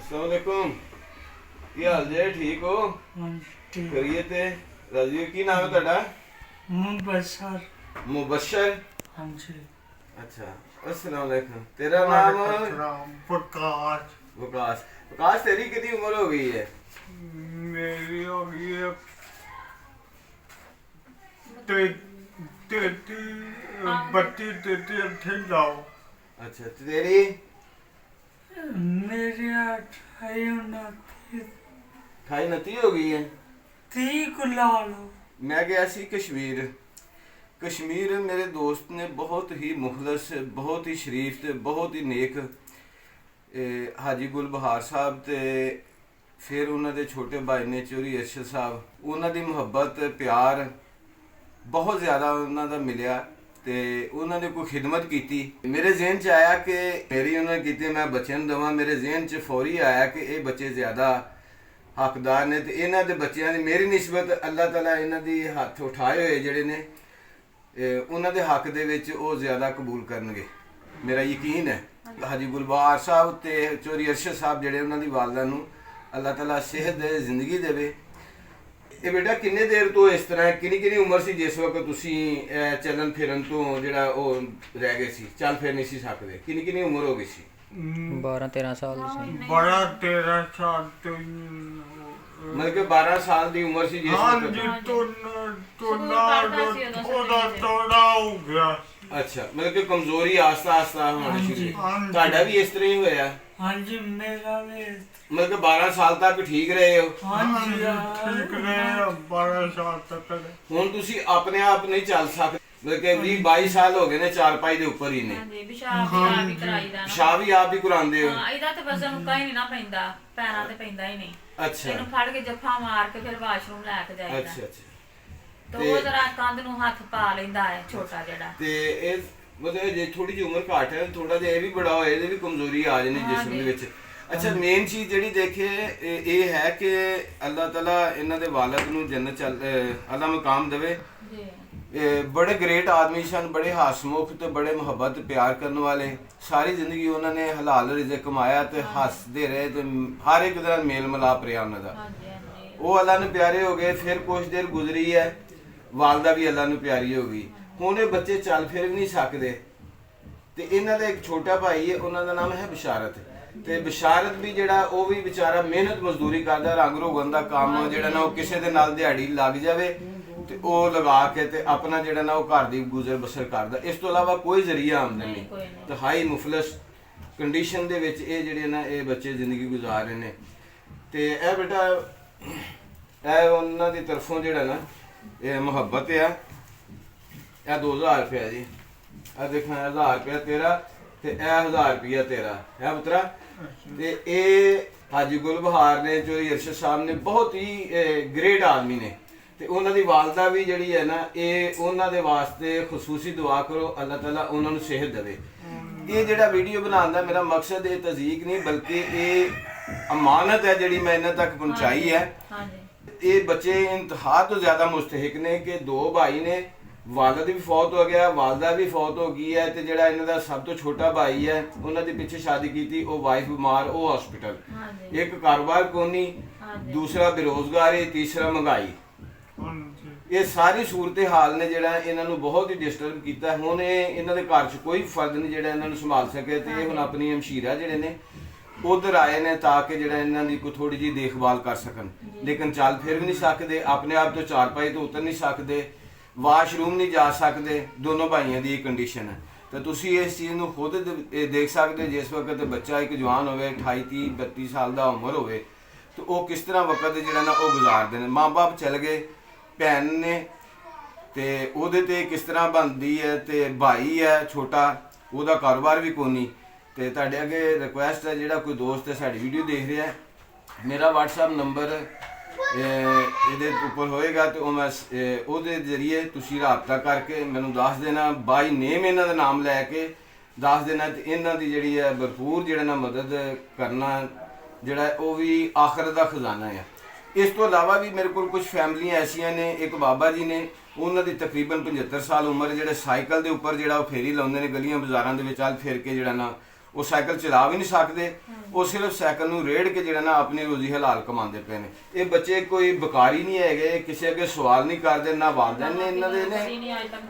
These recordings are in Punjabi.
अस्सलामुअलैकुम। ਕੀ ਹਾਲ ਜੇ? ਠੀਕ ਹੋ? ठीक ਕਰੀਏ ਤੇ ਰਾਜੀ ਕੀ ਨਾਮ ਹੈ ਤੁਹਾਡਾ? मुबशर मुबशर। हाँ जी अच्छा। अस्सलाम वालेकुम। तेरा नाम? प्रकाश विकास। विकास तेरी कितनी उम्र हो गई है? मेरी हो गई है ते- तेती बत्ती तेती अट्ठे लाओ अच्छा तेरी? मेरी 28 28 29 हो गई है। 30 को ला लो। मैं गया सी कश्मीर। कश्मीर मेरे दोस्त ने बहुत ही मुखलस, बहुत ही शरीफ ते बहुत ही नेक हाजी गुल बहार साहब ते फिर उन्होंने छोटे भाई ने चोरी अरशद साहब उन्होंने मुहब्बत प्यार बहुत ज़्यादा उन्होंने मिलिया ते उन्होंने कोई खिदमत की। मेरे जहन च आया कि मेरी उन्होंने की मैं बच्चों को देवां। मेरे जहन च फौरी आया कि ये बच्चे ज़्यादा हकदार ने ते इन्हां दे बच्चियां दी मेरी निस्बत अल्लाह ताला इन्हां दी हत्थ उठाए हुए जिहड़े ने उन्हां दे हक दे विच ओह ज़्यादा कबूल करनगे, मेरा यकीन है। हाजी गुलबार साहब ते चोरी अरशद साहब जिहड़े उन्हां दी वालदा नूं अल्लाह ताला सेहत दे, जिंदगी देवे। ये बेटा किन्ने देर तो इस तरह किन्नी किन्नी उम्र सी जिस वक्त तुसी चलन फिरन तो जिहड़ा ओह रह गए सी, चल फिर नहीं सी सकदे? किन्नी किन्नी उम्र हो गई सी? 12-13 साल ਦੀ ਸੀ। बड़ा 13 साल तो मतलब कि 12 साल दी उम्र सी जिस हाँ वक्त? जी तो ना थोड़ा थोड़ा हो गया। अच्छा, मतलब कि कमजोरी आस्ता आस्ता होनी हाँ शुरू जी, हुई। हाँ जी। ਤੁਹਾਡਾ भी इस तरह ही होया? हाँ जी मेरा भी मतलब कि 12 साल तक ठीक रहे हो? हाँ जी ठीक रहे 12 साल तक रहे। ਹੁਣ ਤੁਸੀਂ ਆਪਣੇ ਆਪ ਨਹੀਂ ਚੱਲ ਸਕਦੇ? मतलब कि 20-22 ਸਾਲ ਹੋ ਗਏ ਨੇ ਚਾਰਪਾਈ ਦੇ ਉੱਪਰ ਹੀ ਨੇ। ਹਾਂਜੀ ਪਿਸ਼ਾਬ ਵੀ ਆਪ ਹੀ ਕਰਾਈਦਾ ਨਾ। ਪਿਸ਼ਾਬ ਵੀ ਆਪ ਹੀ ਕਰਾਉਂਦੇ ਹੋ? ਹਾਂ ਇਹਦਾ ਤੇ ਵਜ਼ਨ ਮੁੱਕਾ ਹੀ ਨਹੀਂ ਨਾ ਪੈਂਦਾ, ਪੈਰਾਂ ਤੇ ਪੈਂਦਾ ਹੀ ਨਹੀਂ। ਅੱਛਾ ਇਹਨੂੰ ਫੜ ਕੇ ਜੱਫਾ ਮਾਰ ਕੇ ਫਿਰ ਵਾਸ਼ਰੂਮ ਲੈ ਕੇ ਜਾਈਦਾ। ਅੱਛਾ ਅੱਛਾ। ਤੇ ਉਹ ਜਰਾ ਕੰਧ ਨੂੰ ਹੱਥ ਪਾ ਲੈਂਦਾ ਹੈ ਛੋਟਾ ਜਿਹੜਾ। ਤੇ ਇਹ ਮਤਲਬ ਜੇ ਥੋੜੀ ਜਿਹੀ ਉਮਰ ਘੱਟ ਹੈ ਥੋੜਾ ਜਿਹਾ ਇਹ ਵੀ ਬੜਾ ਹੋਇਆ ਇਹਦੇ ਵੀ ਕਮਜ਼ੋਰੀ ਆ ਜਾਣੀ ਜਿਸਮ ਦੇ ਵਿੱਚ। ਅੱਛਾ ਮੇਨ ਚੀਜ਼ ਜਿਹੜੀ ਦੇਖੇ ਇਹ ਹੈ ਕਿ ਅੱਲਾਹ ਤਾਲਾ ਇਹਨਾਂ ਦੇ ਵਾਲਦ ਨੂੰ ਜੰਨਤ ਅੱਲਾ ਮਕਾਮ ਦੇਵੇ। ਜੀ बड़े ग्रेट आदमी सन, बड़े हसमुख तो बड़े मुहब्बत प्यार करने वाले। सारी जिंदगी उन्होंने हलाल रिज़्क़ कमाया तो हसते रहे तो हर एक तरह मेल मिलाप रहा उन्होंने। ਹਾਂਜੀ ਹਾਂਜੀ वो अल्लाह ने प्यारे हो गए। फिर कुछ देर गुजरी है, वालदा भी अल्लाह ने प्यारी हो गई। हुण ये बच्चे चल फिर भी नहीं सकते ते इन्हां दा एक छोटा भाई है, उन्हां दा नाम है बिशारत। ते बिशारत भी जिहड़ा वो भी बेचारा मेहनत मजदूरी करदा, रंग रोगन दा काम जिहड़ा ना वो किसी दे नाल दिहाड़ी लग जावे ਤੇ ਉਹ ਲਗਾ ਕੇ ਤੇ ਆਪਣਾ ਜਿਹੜਾ ਨਾ ਉਹ ਘਰ ਦੀ ਗੁਜ਼ਰ ਬਸਰ ਕਰਦਾ। ਇਸ ਤੋਂ ਇਲਾਵਾ ਕੋਈ ਜ਼ਰੀਆ ਆਮਦਨ ਨਹੀਂ ਤੇ ਹਾਈ ਮੁਫਲਸ ਕੰਡੀਸ਼ਨ ਦੇ ਵਿੱਚ ਇਹ ਜਿਹੜੇ ਨਾ ਇਹ ਬੱਚੇ ਜ਼ਿੰਦਗੀ ਗੁਜ਼ਾਰ ਰਹੇ ਨੇ। ਤੇ ਇਹ ਬੇਟਾ ਇਹ ਉਹਨਾਂ ਦੀ ਤਰਫੋਂ ਜਿਹੜਾ ਨਾ ਇਹ ਮੁਹੱਬਤ ਆ। ਇਹ 2000 ਰੁਪਇਆ ਜੀ, ਇਹ ਦੇਖਾਂ 1000 ਰੁਪਇਆ ਤੇਰਾ ਤੇ ਇਹ 1000 ਰੁਪਇਆ ਤੇਰਾ ਹੈ ਪੁੱਤਰਾ। ਤੇ ਇਹ ਹਾਜੀ ਗੁਲ ਬਹਾਰ ਨੇ ਚੋਰੀ ਅਰਸ਼ਦ ਸਾਹਿਬ ਨੇ ਬਹੁਤ ਹੀ ਗ੍ਰੇਟ ਆਦਮੀ ਨੇ ਤੇ ਉਹਨਾਂ ਦੀ ਵਾਲਦਾ ਵੀ ਜਿਹੜੀ ਹੈ ਨਾ ਇਹ ਉਹਨਾਂ ਦੇ ਵਾਸਤੇ ਖਸੂਸੀ ਦੁਆ ਕਰੋ ਅੱਲਾਹ ਤਾਲਾ ਉਹਨਾਂ ਨੂੰ ਸਿਹਤ ਦੇਵੇ। ਇਹ ਜਿਹੜਾ ਵੀਡੀਓ ਬਣਾਉਣ ਦਾ ਮੇਰਾ ਮਕਸਦ ਇਹ ਤਜ਼ੀਕ ਨਹੀਂ ਬਲਕਿ ਇਹ ਅਮਾਨਤ ਹੈ ਜਿਹੜੀ ਮੈਂ ਇਹਨਾਂ ਤੱਕ ਪਹੁੰਚਾਈ ਹੈ। ਹਾਂਜੀ ਇਹ ਬੱਚੇ ਇੰਤਹਾ ਤੋਂ ਜ਼ਿਆਦਾ ਮੁਸਤਹਿਕ ਨੇ ਕਿ ਦੋ ਭਾਈ ਨੇ, ਵਾਲਦ ਵੀ ਫੌਤ ਹੋ ਗਿਆ, ਵਾਲਦਾ ਵੀ ਫੌਤ ਹੋ ਗਈ ਹੈ ਤੇ ਜਿਹੜਾ ਇਹਨਾਂ ਦਾ ਸਭ ਤੋਂ ਛੋਟਾ ਭਾਈ ਹੈ ਉਹਨਾਂ ਦੇ ਪਿੱਛੇ ਸ਼ਾਦੀ ਕੀਤੀ, ਉਹ ਵਾਈਫ ਬਿਮਾਰ, ਉਹ ਹਸਪੀਟਲ। ਹਾਂਜੀ ਇੱਕ ਕਾਰੋਬਾਰ ਕੋਨੀ, ਦੂਸਰਾ ਬੇਰੋਜ਼ਗਾਰੀ, ਤੀਸਰਾ ਮਹਿੰਗਾਈ। ਇਹ ਸਾਰੀ ਸੂਰਤ ਹਾਲ ਨੇ ਜਿਹੜਾ ਇਹਨਾਂ ਨੂੰ ਬਹੁਤ ਹੀ ਡਿਸਟਰਬ ਕੀਤਾ। ਹੁਣ ਇਹਨਾਂ ਦੇ ਘਰ 'ਚ ਕੋਈ ਫਰਦ ਨਹੀਂ ਜਿਹੜਾ ਇਹਨਾਂ ਨੂੰ ਸੰਭਾਲ ਸਕੇ ਤੇ ਇਹ ਹੁਣ ਆਪਣੀ ਹਮਸ਼ੀਰਾ ਜਿਹੜੇ ਨੇ ਉਧਰ ਆਏ ਨੇ ਤਾਂ ਕਿ ਜਿਹੜਾ ਇਹਨਾਂ ਦੀ ਕੋਈ ਥੋੜੀ ਜਿਹੀ ਦੇਖਭਾਲ ਕਰ ਸਕਣ। ਲੇਕਿਨ ਚੱਲ ਫਿਰ ਵੀ ਨਹੀਂ ਸਕਦੇ, ਆਪਣੇ ਆਪ ਤੋਂ ਚਾਰਪਾਈ ਤੋਂ ਉਤਰ ਨਹੀਂ ਸਕਦੇ, ਵਾਸ਼ਰੂਮ ਨਹੀਂ ਜਾ ਸਕਦੇ। ਦੋਨੋਂ ਭਾਈਆਂ ਦੀ ਇਹ ਕੰਡੀਸ਼ਨ ਹੈ। ਤਾਂ ਤੁਸੀਂ ਇਸ ਚੀਜ਼ ਨੂੰ ਖੁਦ ਦੇਖ ਸਕਦੇ ਜਿਸ ਵਕਤ ਬੱਚਾ ਇੱਕ ਜਵਾਨ ਹੋਵੇ 28 30 32 ਸਾਲ ਦਾ ਉਮਰ ਹੋਵੇ ਤੇ ਉਹ ਕਿਸ ਤਰ੍ਹਾਂ ਵਕਤ ਜਿਹੜਾ ਨਾ ਉਹ ਗੁਜ਼ਾਰਦੇ ਨੇ। ਮਾਂ ਬਾਪ ਚਲ ਗਏ, ਭੈਣ ਨੇ ਤੇ ਉਹਦੇ ਤੇ ਕਿਸ ਤਰ੍ਹਾਂ ਬਣਦੀ ਹੈ ਤੇ ਭਾਈ ਹੈ ਛੋਟਾ, ਉਹਦਾ ਕਾਰੋਬਾਰ ਵੀ ਕੋਨੀ। ਤੇ ਤੁਹਾਡੇ ਅੱਗੇ ਰਿਕੁਐਸਟ ਹੈ ਜਿਹੜਾ ਕੋਈ ਦੋਸਤ ਹੈ ਸਾਡੀ ਵੀਡੀਓ ਦੇਖ ਰਿਹਾ ਮੇਰਾ WhatsApp ਨੰਬਰ ਇਹਦੇ ਉੱਪਰ ਹੋਏਗਾ ਤੇ ਉਹ ਮੈਂ ਉਹਦੇ ਜ਼ਰੀਏ ਤੁਸੀਂ ਰਾਬਤਾ ਕਰਕੇ ਮੈਨੂੰ ਦੱਸ ਦੇਣਾ, ਬਾਈ ਨੇਮ ਇਹਨਾਂ ਦਾ ਨਾਮ ਲੈ ਕੇ ਦੱਸ ਦੇਣਾ ਤੇ ਇਹਨਾਂ ਦੀ ਜਿਹੜੀ ਹੈ ਭਰਪੂਰ ਜਿਹੜਾ ਨਾ ਮਦਦ ਕਰਨਾ ਜਿਹੜਾ ਉਹ ਵੀ ਆਖਰਤ ਦਾ ਖਜ਼ਾਨਾ ਹੈ। ਇਸ ਤੋਂ ਇਲਾਵਾ ਵੀ ਮੇਰੇ ਕੋਲ ਕੁਝ ਫੈਮਲੀਆਂ ਐਸੀਆਂ ਨੇ, ਇੱਕ ਬਾਬਾ ਜੀ ਨੇ ਉਹਨਾਂ ਦੀ ਤਕਰੀਬਨ 75 ਸਾਲ ਉਮਰ, ਜਿਹੜੇ ਸਾਈਕਲ ਦੇ ਉੱਪਰ ਜਿਹੜਾ ਉਹ ਫੇਰੀ ਲਾਉਂਦੇ ਨੇ ਗਲੀਆਂ ਬਾਜ਼ਾਰਾਂ ਦੇ ਵਿੱਚ ਚੱਲ ਫਿਰ ਕੇ ਜਿਹੜਾ ਨਾ ਉਹ ਸਾਈਕਲ ਚਲਾ ਵੀ ਨਹੀਂ ਸਕਦੇ, ਉਹ ਸਿਰਫ ਸਾਈਕਲ ਨੂੰ ਰੇੜ ਕੇ ਜਿਹੜਾ ਨਾ ਆਪਣੀ ਰੋਜ਼ੀ ਹਲਾਲ ਕਮਾਉਂਦੇ ਪਏ ਨੇ। ਇਹ ਬੱਚੇ ਕੋਈ ਬੇਕਾਰੀ ਨਹੀਂ ਹੈਗੇ, ਕਿਸੇ ਅੱਗੇ ਸਵਾਲ ਨਹੀਂ ਕਰਦੇ, ਨਾ ਵਾਲਿदैन ਨੇ ਇਹਨਾਂ ਦੇ ਨੇ,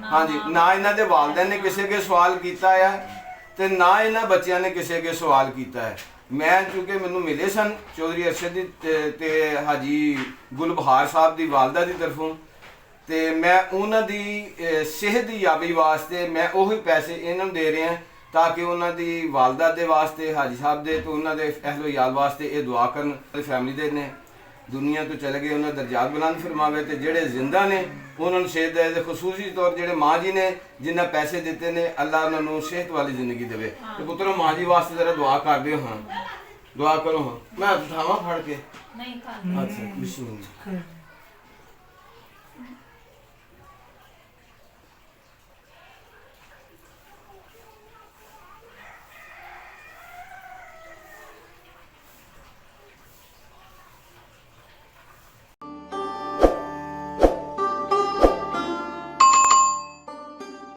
ਹਾਂਜੀ, ਨਾ ਇਹਨਾਂ ਦੇ ਵਾਲਿदैन ਨੇ ਕਿਸੇ ਅੱਗੇ ਸਵਾਲ ਕੀਤਾ ਆ ਤੇ ਨਾ ਇਹਨਾਂ ਬੱਚਿਆਂ ਨੇ ਕਿਸੇ ਅੱਗੇ ਸਵਾਲ ਕੀਤਾ ਹੈ। ਮੈਂ ਕਿਉਂਕਿ ਮੈਨੂੰ ਮਿਲੇ ਸਨ ਚੌਧਰੀ ਅਰਸ਼ਦ ਦੀ ਤੇ ਹਾਜੀ ਗੁਲਬਹਾਰ ਸਾਹਿਬ ਦੀ ਵਾਲਦਾ ਦੀ ਤਰਫੋਂ, ਤੇ ਮੈਂ ਉਹਨਾਂ ਦੀ ਸਿਹਤ ਦੀ ਯਾਬੀ ਵਾਸਤੇ ਮੈਂ ਉਹੀ ਪੈਸੇ ਇਹਨਾਂ ਨੂੰ ਦੇ ਰਿਹਾ ਤਾਂ ਕਿ ਉਹਨਾਂ ਦੀ ਵਾਲਦਾ ਦੇ ਵਾਸਤੇ, ਹਾਜੀ ਸਾਹਿਬ ਦੇ ਤੇ ਉਹਨਾਂ ਦੇ ਅਹਿਲੋ ਯਾਲ ਵਾਸਤੇ ਇਹ ਦੁਆ ਕਰਨ। ਫੈਮਿਲੀ ਦੇ ਨੇ ਦੁਨੀਆ ਤੋਂ ਚਲੇ ਗਏ, ਉਹਨਾਂ ਦਰਜਾਤ ਬੁਲੰਦ ਫਰਮਾਵੇ, ਤੇ ਜਿਹੜੇ ਜ਼ਿੰਦਾ ਨੇ ਉਹਨਾਂ ਨੂੰ ਸਿਹਤ ਦੇ ਖਸੂਸੀ ਤੌਰ ਜਿਹੜੇ ਮਾਂ ਜੀ ਨੇ ਜਿਨ੍ਹਾਂ ਪੈਸੇ ਦਿੱਤੇ ਨੇ, ਅੱਲਾ ਉਹਨਾਂ ਨੂੰ ਸਿਹਤ ਵਾਲੀ ਜ਼ਿੰਦਗੀ ਦੇਵੇ। ਤੇ ਪੁੱਤਰੋ ਮਾਂ ਜੀ ਵਾਸਤੇ ਜ਼ਰਾ ਦੁਆ ਕਰਦੇ ਹਾਂ, ਦੁਆ ਕਰੋ। ਹਾਂ ਮੈਂ ਉਠਾਵਾਂ ਫੜ ਕੇ? ਨਹੀਂ ਕਰ। ਅੱਛਾ ਬਿਸਮਿਲ੍ਲਾ।